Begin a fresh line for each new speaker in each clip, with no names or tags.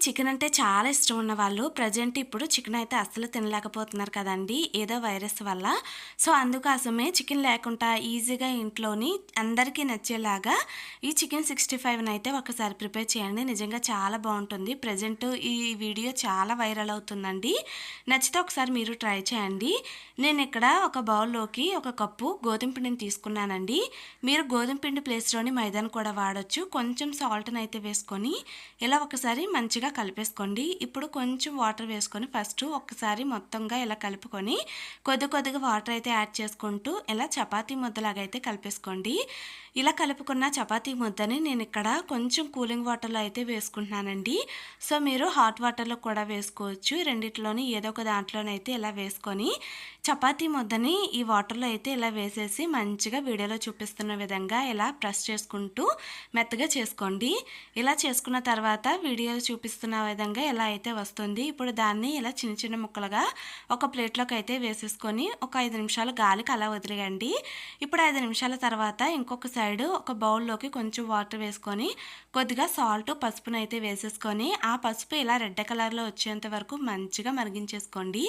Chicken అంటే చాలా ఇష్టం ఉన్న వాళ్ళు ప్రెజెంట్ ఇప్పుడు చికెన్ అయితే అస్సలు తినలేకపోతున్నారు కదండీ! ఏదో వైరస్ వల్ల. సో, అందుకోసమే చికెన్ లేకుండా ఈజీగా ఇంట్లోని అందరికీ నచ్చేలాగా ఈ చికెన్ 65ని అయితే ఒకసారి ప్రిపేర్ చేయండి. నిజంగా చాలా బావుంటుంది. ప్రెజెంట్ ఈ వీడియో చాలా వైరల్ అవుతుందండి. నచ్చితే ఒకసారి మీరు ట్రై చేయండి. నేనిక్కడ ఒక బౌల్‌లోకి ఒక కప్పు గోధుమ పిండిని తీసుకున్నానండి. మీరు గోధుమ పిండి ప్లేస్‌లోని మైదాను కూడా వాడొచ్చు. కొంచెం సాల్ట్‌నయితే వేసుకొని ఇలా ఒకసారి మంచిగా కలిపేసుకోండి. ఇప్పుడు కొంచెం వాటర్ వేసుకొని ఫస్ట్ ఒక్కసారి మొత్తంగా ఇలా కలుపుకొని కొద్దిగా వాటర్ అయితే యాడ్ చేసుకుంటూ ఇలా చపాతీ ముద్దలాగా అయితే కలిపేసుకోండి. ఇలా కలుపుకున్న చపాతీ ముద్దని నేను ఇక్కడ కొంచెం కూలింగ్ వాటర్‌లో అయితే వేసుకుంటున్నానండి. సో, మీరు హాట్ వాటర్‌లో కూడా వేసుకోవచ్చు. రెండిట్లోని ఏదో ఒక దాంట్లోనైతే ఇలా వేసుకొని చపాతీ ముద్దని ఈ వాటర్‌లో అయితే ఇలా వేసేసి మంచిగా వీడియోలో చూపిస్తున్న విధంగా ఇలా ప్రెస్ చేసుకుంటూ మెత్తగా చేసుకోండి. ఇలా చేసుకున్న తర్వాత వీడియోలో చూపిస్తున్న విధంగా ఇలా అయితే వస్తుంది. ఇప్పుడు దాన్ని ఇలా చిన్న చిన్న ముక్కలుగా ఒక ప్లేట్‌లోకి అయితే వేసేసుకొని ఒక 5 నిమిషాలు గాలికి అలా వదిలేయండి. ఇప్పుడు 5 నిమిషాల తర్వాత ఇంకొక సైడు ఒక బౌల్‌లోకి కొంచెం వాటర్ వేసుకొని కొద్దిగా సాల్ట్, పసుపునైతే వేసేసుకొని ఆ పసుపు ఇలా రెడ్ కలర్‌లో వచ్చేంత వరకు మంచిగా మరిగించేసుకోండి.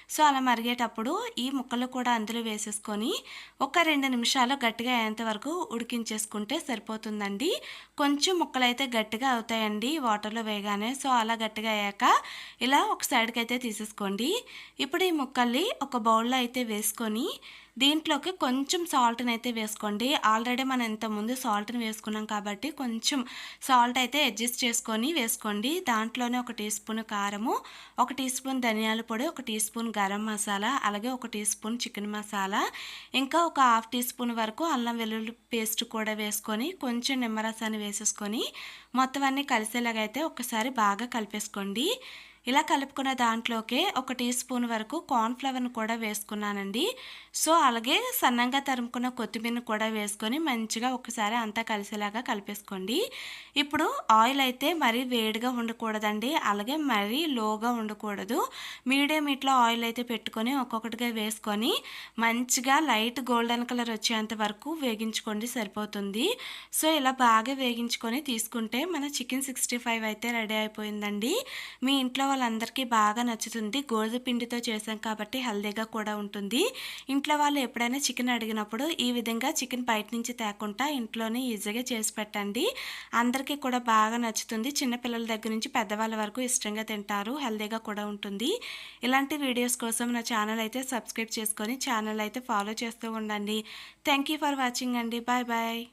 సో, అలా మరిగేటప్పుడు ఈ ముక్కలు కూడా అందులో వేసేసుకొని ఒక 2 నిమిషాలు గట్టిగా అయ్యేంత వరకు ఉడికించేసుకుంటే సరిపోతుందండి. కొంచెం ముక్కలైతే గట్టిగా అవుతాయండి వాటర్‌లో వేయగానే. సో, అలా గట్టిగా అయ్యాక ఇలా ఒక సైడ్‌కైతే తీసేసుకోండి. ఇప్పుడు ఈ ముక్కల్ని ఒక బౌల్‌లో అయితే వేసుకొని దీంట్లోకి కొంచెం సాల్ట్‌నైతే వేసుకోండి. ఆల్రెడీ మనం ఇంతకుముందు సాల్ట్‌ని వేసుకున్నాం కాబట్టి కొంచెం సాల్ట్ అయితే అడ్జస్ట్ చేసుకొని వేసుకోండి. దాంట్లోనే ఒక టీ స్పూన్ కారము, ఒక టీ స్పూన్ ధనియాల పొడి, ఒక టీ స్పూన్ గరం మసాలా, అలాగే ఒక టీ స్పూన్ చికెన్ మసాలా, ఇంకా ఒక హాఫ్ టీ స్పూన్ వరకు అల్లం వెల్లుల్లి పేస్ట్ కూడా వేసుకొని కొంచెం నిమ్మరసాన్ని వేసేసుకొని మొత్తం అన్నీ కలిసేలాగా అయితే ఒకసారి బాగా కలిపేసుకోండి. ఇలా కలుపుకున్న దాంట్లోకే ఒక టీ స్పూన్ వరకు కార్న్ ఫ్లవర్‌ని కూడా వేసుకున్నానండి. సో, అలాగే సన్నంగా తరుముకున్న కొత్తిమీరని కూడా వేసుకొని మంచిగా ఒకసారి అంతా కలిసేలాగా కలిపేసుకోండి. ఇప్పుడు ఆయిల్ అయితే మరీ వేడిగా ఉండకూడదండి. అలాగే మరీ లోగా ఉండకూడదు. మీడియం హీట్‌లో ఆయిల్ అయితే పెట్టుకొని ఒక్కొక్కటిగా వేసుకొని మంచిగా లైట్ గోల్డెన్ కలర్ వచ్చేంత వరకు వేగించుకోండి సరిపోతుంది. సో, ఇలా బాగా వేగించుకొని తీసుకుంటే మన చికెన్ 65 అయితే రెడీ అయిపోయిందండి. మీ ఇంట్లో వాళ్ళందరికీ బాగా నచ్చుతుంది. గోధుమ పిండితో చేసాం కాబట్టి హెల్తీగా కూడా ఉంటుంది. ఇంట్లో వాళ్ళు ఎప్పుడైనా చికెన్ అడిగినప్పుడు ఈ విధంగా చికెన్ బయట నుంచి తేకుండా ఇంట్లోనే ఈజీగా చేసి పెట్టండి. అందరికీ కూడా బాగా నచ్చుతుంది. చిన్న పిల్లల దగ్గర నుంచి పెద్దవాళ్ళ వరకు ఇష్టంగా తింటారు. హెల్తీగా కూడా ఉంటుంది. ఇలాంటి వీడియోస్ కోసం నా ఛానల్ అయితే సబ్స్క్రైబ్ చేసుకొని ఛానల్ అయితే ఫాలో చేస్తూ ఉండండి. థ్యాంక్ యూ ఫర్ వాచింగ్ అండి. Bye bye.